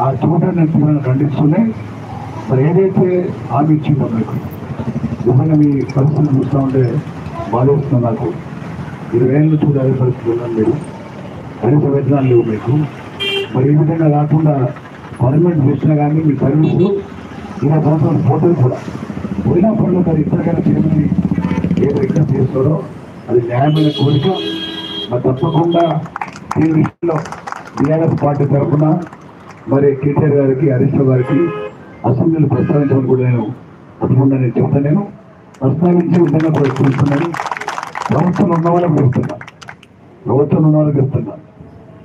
ఆ చూడని నేను తీవ్రంగా ఖండిస్తూనే మరి ఏదైతే హామీ ఇచ్చిందో మీకు నిజంగా మీ పరిస్థితులు చూస్తూ ఉంటే బాధేస్తుంది నాకు. 20 ఏళ్ళ నుంచి అదే పరిస్థితి ఉన్నాను. మీరు కనీస వేతనాలు లేవు మీకు. మరి ఈ విధంగా కాకుండా పర్మనెంట్ చేసినా కానీ మీ సర్వీసు 20 సంవత్సరాలు పోతుంది కూడా. పోయినా పనులు అది ఇప్పటికైనా చేయమని ఏ విజ్ఞప్తి చేస్తారో అది న్యాయమైన కోరిక. మరి తప్పకుండా ఈ విషయంలో టీఆర్ఎస్ పార్టీ తరఫున మరి కేటీఆర్ గారికి, హరీష్ రావు గారికి అసెంబ్లీలో ప్రస్తావించమని కూడా నేను తప్పకుండా నేను చెప్తాను. నేను ప్రస్తావించే విధంగా కూడా చూస్తున్నాను. ప్రభుత్వం ఉన్న వాళ్ళకి చెప్తున్నాను, ప్రభుత్వం ఉన్న వాళ్ళకి చెప్తున్నాను.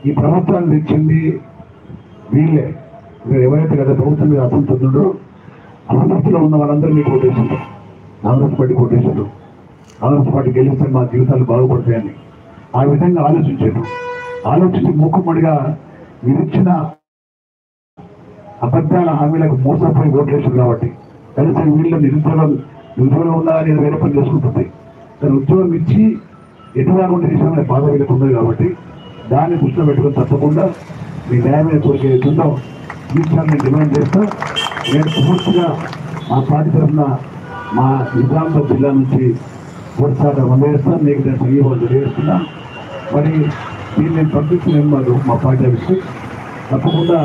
ఈ ప్రభుత్వాన్ని తెచ్చింది వీళ్ళే. మీరు ఎవరైతే కదా ప్రభుత్వం మీద అసంతృప్తి ఉందో అసంతృప్తిలో ఉన్న వాళ్ళందరూ మీకు ఓటేసారు. కాంగ్రెస్ పార్టీ ఓటేసారు. కాంగ్రెస్ పార్టీ గెలిస్తే మా జీవితాలు బాగుపడతాయని ఆ విధంగా ఆలోచించారు. ఆలోచించి మూకుమ్మడిగా మీరిచ్చిన అబద్ధాల హామీలకు మోసపోయి ఓట్లేసారు. కాబట్టి కనీసం వీళ్ళు నిరుద్యోగం ఉన్నా నేను వేరే పని చేసుకుంటుంది. కానీ ఉద్యోగం ఇచ్చి ఎటువంటి విషయంలో బాధ వీళ్ళకు ఉన్నది. కాబట్టి దాన్ని దృష్టిలో పెట్టుకుని తప్పకుండా మీ న్యాయమైన కోరిక ఏతుందో తీర్చాలని డిమాండ్ చేస్తూ నేను పూర్తిగా మా పార్టీ తరఫున మా నిజామాబాద్ జిల్లా నుంచి పూర్తిగా అందజేస్తాను. మీకు నేను సంఘీభావం తెలియజేస్తున్నా. మరి దీన్ని నేను పంపిస్తున్నాను మా పార్టీ ఆఫీస్కి. తప్పకుండా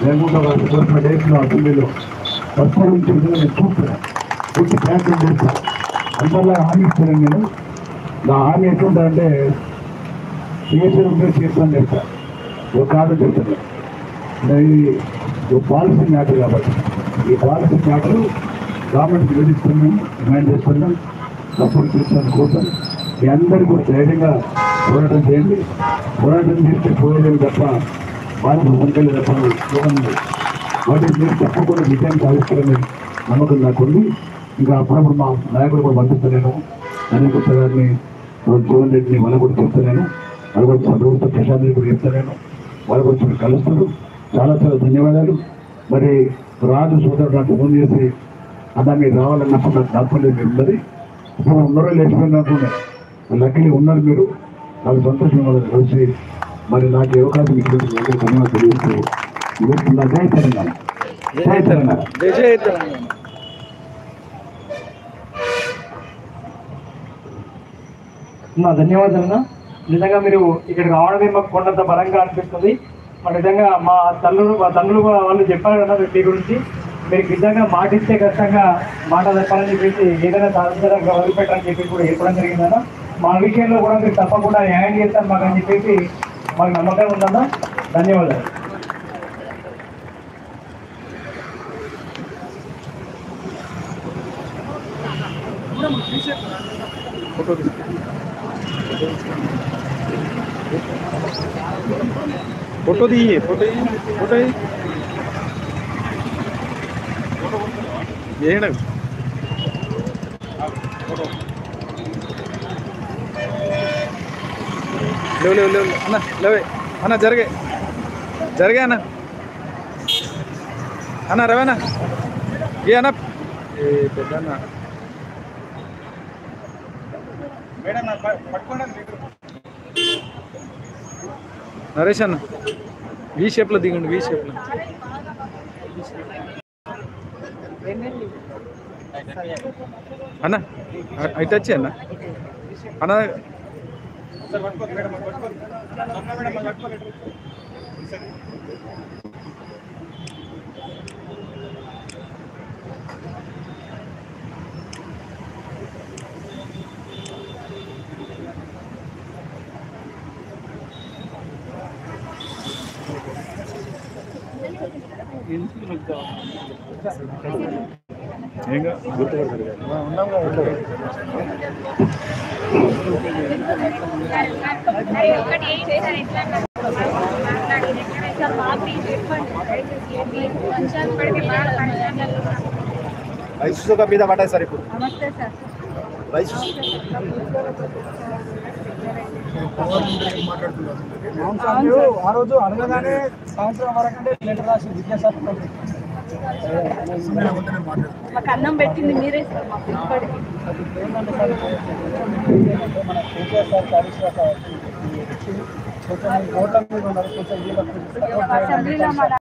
లేకుండా వారికి కోరిన డేట్లో అసెంబ్లీలో ప్రస్తావించే విధంగా నేను చూస్తున్నాను. పూర్తి ప్రయత్నం చేస్తాను. అందరిలా హామీ ఇస్తున్నాను. నేను నా హామీ ఎట్లుంటానంటే చేసిన ఉంటే చేస్తాను చెప్తాను. ఒక కాదు చెప్తాను. ఇది పాలసీ మ్యాటర్ కాబట్టి ఈ పాలసీ మ్యాటర్ గవర్నమెంట్కి విధిస్తున్నాం, డిమాండ్ చేస్తున్నాం. తప్పుడు తీర్చాలని కోసం మీ అందరికీ కూడా ధైర్యంగా పోరాటం చేయండి. పోరాటం చేస్తే పోయేది తప్ప బాధ్యత ముందుకెళ్ళి తప్ప చూడండి. కాబట్టి మీరు తప్పకుండా విజయం సాధిస్తారని నమ్మకం నాకుంది. ఇంకా అప్పుడప్పుడు మా నాయకులు కూడా పంపిస్తున్నాను. అనేక గారిని, జీవన్ రెడ్డిని వాళ్ళ కూడా చెప్తున్నాను. వాళ్ళు కూడా ప్రభుత్వ ప్రశాంత్ రెడ్డి కూడా చెప్తున్నాను. వాళ్ళు కూడా కలుస్తారు. చాలా చాలా ధన్యవాదాలు. మరి రాజు సోదరుడు నాకు ఫోన్ చేసి అన్నా మీరు రావాలన్నప్పుడు నాకు తప్పలేదు. మీరు ఉన్నది ఇప్పుడు ఉన్నారో లేచిపోయినట్టున్నాయి. లక్కీ ఉన్నారు మీరు. నాకు సంతోషంగా కలిసి మరి నాకు అవకాశం ఇచ్చినందుకు ధన్యవాదాలు తెలియజేస్తూ జై తెలంగాణ, జై తెలంగాణ, జై తెలంగాణ. ధన్యవాదాలు. నిజంగా మీరు ఇక్కడ రావడమే మాకు కొండంత బలంగా అనిపిస్తుంది. మరి నిజంగా మా తండ్రులు వాళ్ళు చెప్పారు కదా మీ గురించి. మీరు నిజంగా మాట ఇస్తే ఖచ్చితంగా మాట చెప్పాలని చెప్పేసి ఏదైనా సాధించడానికి వదిలిపెట్టాలని చెప్పేసి కూడా చెప్పడం జరిగిందన్న. మా విషయంలో కూడా మీరు తప్పకుండా న్యాయం చేస్తారు మాకు అని చెప్పేసి మాకు నమ్మకం ఉందన్న. ధన్యవాదాలు. फोटो दिए, फोटो ये ना ले अना जरगे अना अना रवेना ये अना మేడం పట్టుకోండి. నరేష్ అన్న వీ షేప్లో దిగండి. వీ షేప్లో అన్న అయితే వచ్చి అన్న అన్న ఏంగా గుర్తుపడతారు రైస్ का మీద పడ్డాయి సార్. ఇప్పుడు రైస్ ఆ రోజు అడగగానే సంవత్సరం వరకంటే లెటర్ రాసి విద్యాశాఖ మాకు అన్నం పెట్టింది మీరే సార్. మన కేసీఆర్ సార్ కొంచెం ఓట్ల మీద ఉన్నారు. కొంచెం